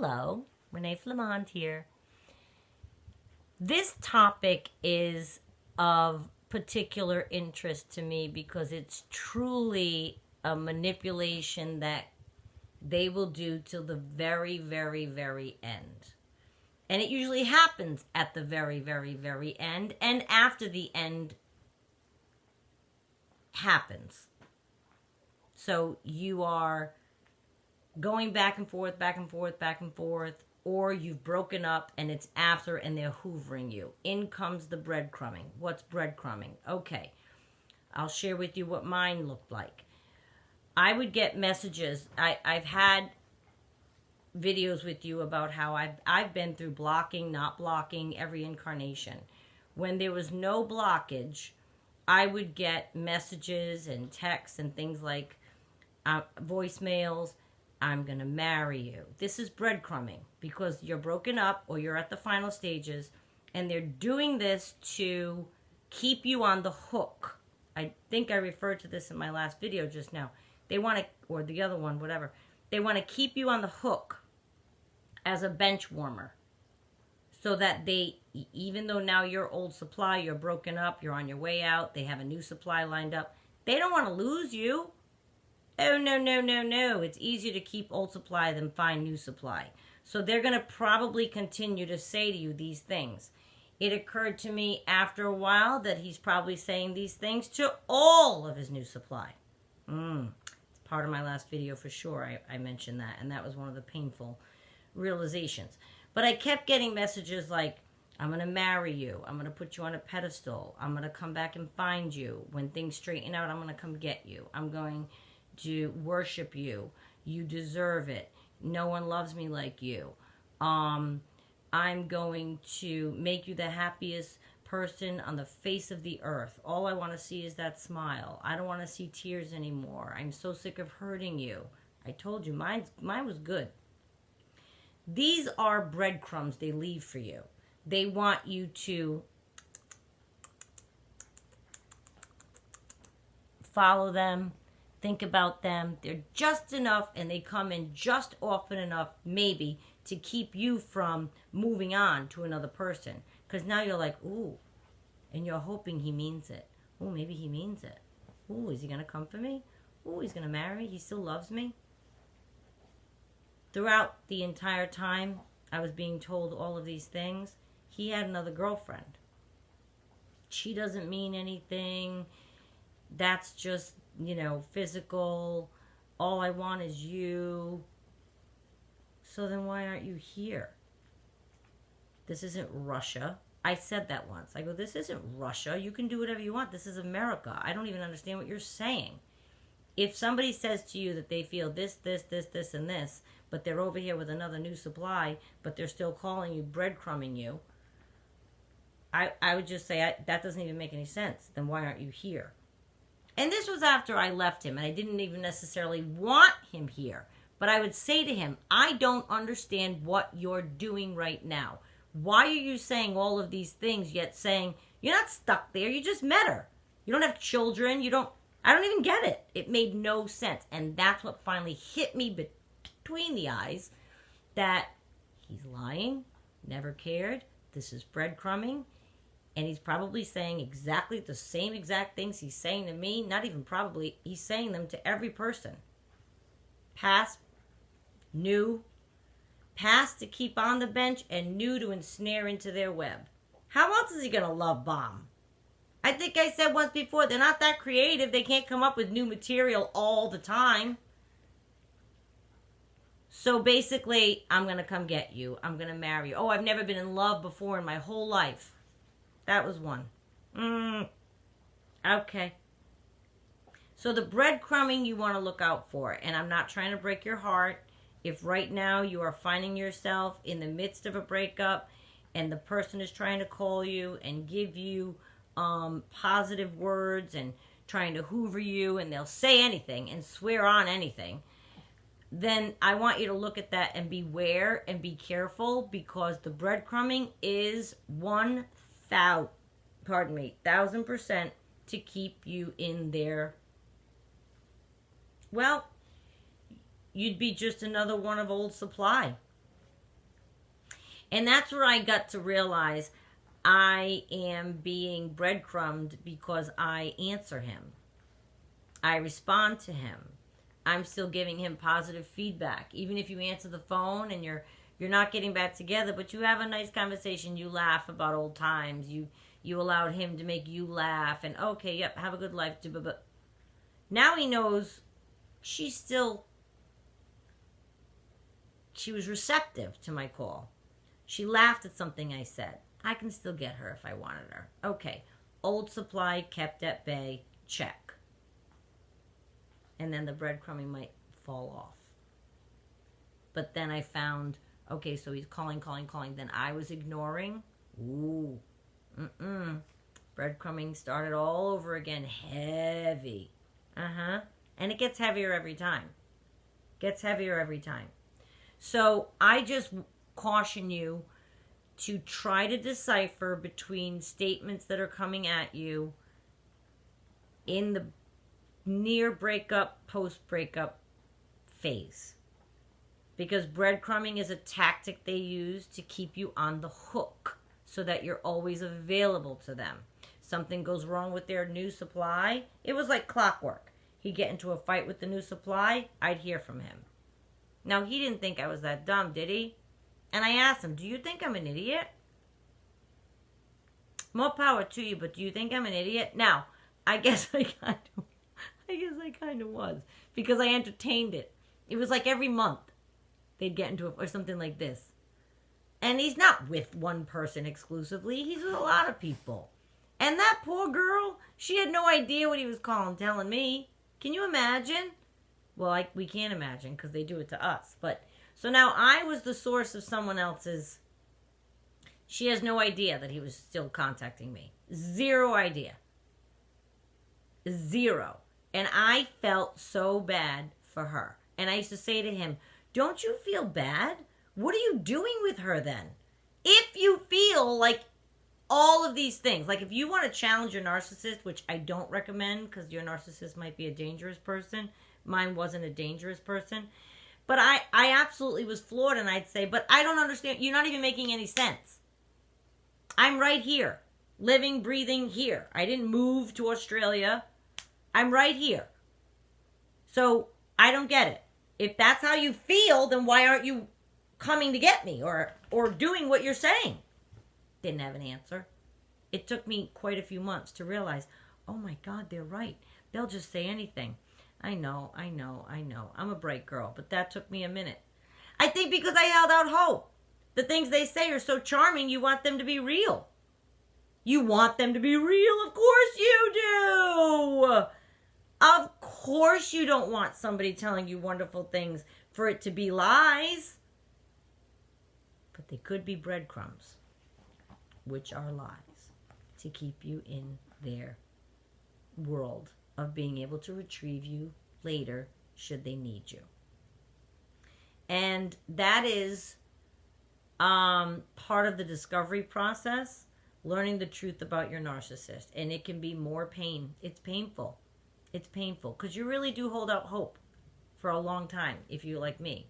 Hello, Renee Flamand here. This topic is of particular interest to me because it's truly a manipulation that they will do till the very, very, very end. And it usually happens at the very, very, very end, and after the end happens. So you are going back and forth, back and forth, back and forth, or you've broken up and it's after and they're hoovering you. In comes the breadcrumbing. What's breadcrumbing? Okay, I'll share with you what mine looked like. I would get messages. I've had videos with you about how I've been through blocking, not blocking, every incarnation. When there was no blockage, I would get messages and texts and things like voicemails. I'm going to marry you. This is breadcrumbing because you're broken up or you're at the final stages, and they're doing this to keep you on the hook. I think I referred to this in my last video just now. They want to, or the other one, whatever. They want to keep you on the hook as a bench warmer so that they, even though now you're old supply, you're broken up, you're on your way out, they have a new supply lined up, they don't want to lose you. Oh, no, no, no, no. It's easier to keep old supply than find new supply. So they're going to probably continue to say to you these things. It occurred to me after a while that he's probably saying these things to all of his new supply. It's part of my last video for sure. I mentioned that, and that was one of the painful realizations. But I kept getting messages like, I'm going to marry you. I'm going to put you on a pedestal. I'm going to come back and find you. When things straighten out, I'm going to come get you. I'm going to worship you. You deserve it. No one loves me like you. I'm going to make you the happiest person on the face of the earth. All I want to see is that smile. I don't want to see tears anymore. I'm so sick of hurting you. I told you, mine was good. These are breadcrumbs they leave for you. They want you to follow them, think about them. They're just enough, and they come in just often enough, maybe, to keep you from moving on to another person. Because now you're like, ooh, and you're hoping he means it. Ooh, maybe he means it. Ooh, is he going to come for me? Ooh, he's going to marry me. He still loves me. Throughout the entire time I was being told all of these things, he had another girlfriend. She doesn't mean anything. That's just, physical. All I want is you. So then why aren't you here? This isn't Russia. I said that once. I go, this isn't Russia. You can do whatever you want. This is America. I don't even understand what you're saying. If somebody says to you that they feel this, and this, but they're over here with another new supply, but they're still calling you, breadcrumbing you, I would just say, that doesn't even make any sense. Then why aren't you here? And this was after I left him, and I didn't even necessarily want him here. But I would say to him, I don't understand what you're doing right now. Why are you saying all of these things, yet saying, you're not stuck there, you just met her. You don't have children, I don't even get it. It made no sense. And that's what finally hit me between the eyes, that he's lying, never cared, this is breadcrumbing, and he's probably saying exactly the same exact things he's saying to me. Not even probably, he's saying them to every person. Past, new, past to keep on the bench, and new to ensnare into their web. How else is he going to love bomb? I think I said once before, they're not that creative. They can't come up with new material all the time. So basically, I'm going to come get you. I'm going to marry you. Oh, I've never been in love before in my whole life. That was one. Okay. So the breadcrumbing you want to look out for. And I'm not trying to break your heart. If right now you are finding yourself in the midst of a breakup and the person is trying to call you and give you positive words and trying to hoover you, and they'll say anything and swear on anything, then I want you to look at that and beware and be careful, because the breadcrumbing is 1,000% to keep you in there. Well, you'd be just another one of old supply. And that's where I got to realize I am being breadcrumbed because I answer him. I respond to him. I'm still giving him positive feedback. Even if you answer the phone and you're not getting back together, but you have a nice conversation, you laugh about old times, you allowed him to make you laugh, and okay, yep, have a good life. But now he knows she was receptive to my call. She laughed at something I said. I can still get her if I wanted her. Okay, old supply kept at bay, check. And then the breadcrumbing might fall off. But then I found, okay, so he's calling. Then I was ignoring. Ooh, breadcrumbing started all over again, heavy. And it gets heavier every time. So I just caution you to try to decipher between statements that are coming at you in the near breakup, post-breakup phase. Because breadcrumbing is a tactic they use to keep you on the hook so that you're always available to them. Something goes wrong with their new supply. It was like clockwork. He'd get into a fight with the new supply, I'd hear from him. Now, he didn't think I was that dumb, did he? And I asked him, do you think I'm an idiot? More power to you, but do you think I'm an idiot? Now, I guess I kind of was, because I entertained it. It was like every month they'd get into it or something like this. And he's not with one person exclusively. He's with a lot of people. And that poor girl, she had no idea what he was telling me. Can you imagine? Well, we can't imagine because they do it to us. But so now I was the source of someone else's. She has no idea that he was still contacting me. Zero idea. Zero. And I felt so bad for her. And I used to say to him, don't you feel bad? What are you doing with her then? If you feel like all of these things, like if you want to challenge your narcissist, which I don't recommend because your narcissist might be a dangerous person. Mine wasn't a dangerous person. But I absolutely was floored, and I'd say, but I don't understand. You're not even making any sense. I'm right here, living, breathing here. I didn't move to Australia. I'm right here. So I don't get it. If that's how you feel, then why aren't you coming to get me or doing what you're saying? Didn't have an answer. It took me quite a few months to realize, oh my God, they're right. They'll just say anything. I know. I'm a bright girl, but that took me a minute. I think because I held out hope. The things they say are so charming, you want them to be real. You want them to be real? Of course you do. Of course you don't want somebody telling you wonderful things for it to be lies. But they could be breadcrumbs, which are lies, to keep you in their world of being able to retrieve you later should they need you. And that is part of the discovery process, learning the truth about your narcissist. And it can be more pain. It's painful. It's painful because you really do hold out hope for a long time if you're like me.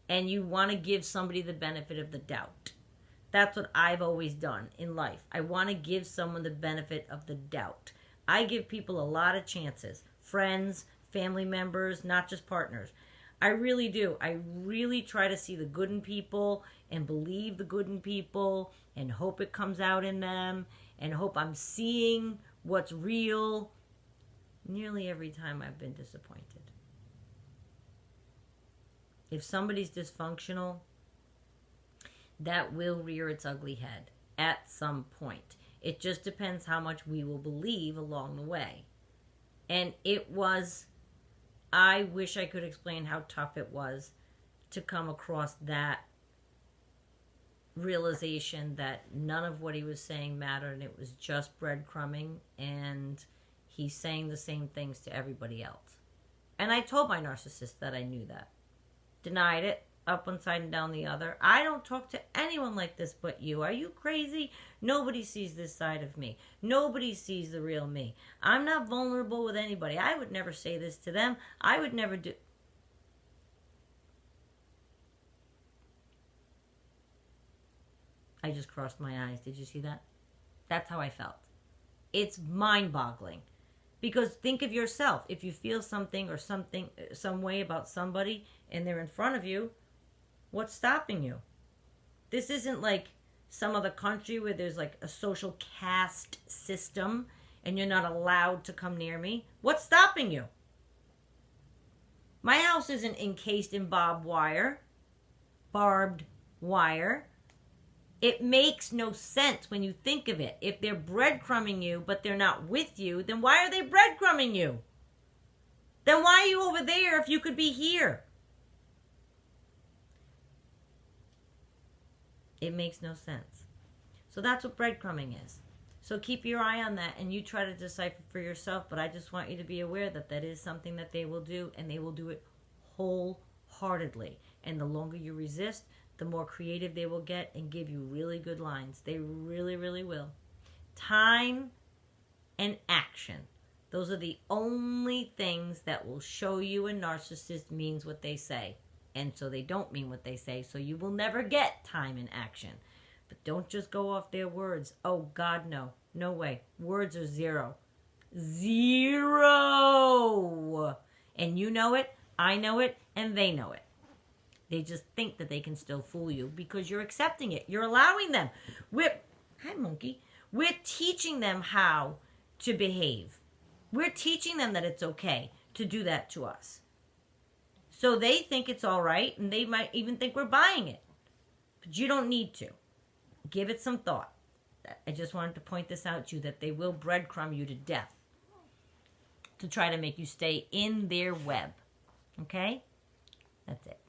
And you want to give somebody the benefit of the doubt. That's what I've always done in life. I want to give someone the benefit of the doubt. I give people a lot of chances. Friends, family members, not just partners. I really do. I really try to see the good in people and believe the good in people and hope it comes out in them and hope I'm seeing what's real. Nearly every time I've been disappointed. If somebody's dysfunctional, that will rear its ugly head at some point. It just depends how much we will believe along the way. And I wish I could explain how tough it was to come across that realization that none of what he was saying mattered and it was just breadcrumbing and he's saying the same things to everybody else. And I told my narcissist that I knew that. Denied it, up one side and down the other. I don't talk to anyone like this but you. Are you crazy? Nobody sees this side of me. Nobody sees the real me. I'm not vulnerable with anybody. I would never say this to them. I would never do... I just crossed my eyes. Did you see that? That's how I felt. It's mind-boggling. Because think of yourself. If you feel something or some way about somebody and they're in front of you, what's stopping you? This isn't like some other country where there's like a social caste system and you're not allowed to come near me. What's stopping you? My house isn't encased in barbed wire. It makes no sense when you think of it. If they're breadcrumbing you, but they're not with you, then why are they breadcrumbing you? Then why are you over there if you could be here? It makes no sense. So that's what breadcrumbing is. So keep your eye on that and you try to decipher for yourself, but I just want you to be aware that that is something that they will do, and they will do it wholeheartedly. And the longer you resist, the more creative they will get and give you really good lines. They really, really will. Time and action. Those are the only things that will show you a narcissist means what they say. And so they don't mean what they say. So you will never get time and action. But don't just go off their words. Oh, God, no. No way. Words are zero. Zero. And you know it, I know it, and they know it. They just think that they can still fool you because you're accepting it. You're allowing them. Hi, monkey. We're teaching them how to behave. We're teaching them that it's okay to do that to us. So they think it's all right, and they might even think we're buying it. But you don't need to. Give it some thought. I just wanted to point this out to you, that they will breadcrumb you to death to try to make you stay in their web. Okay? That's it.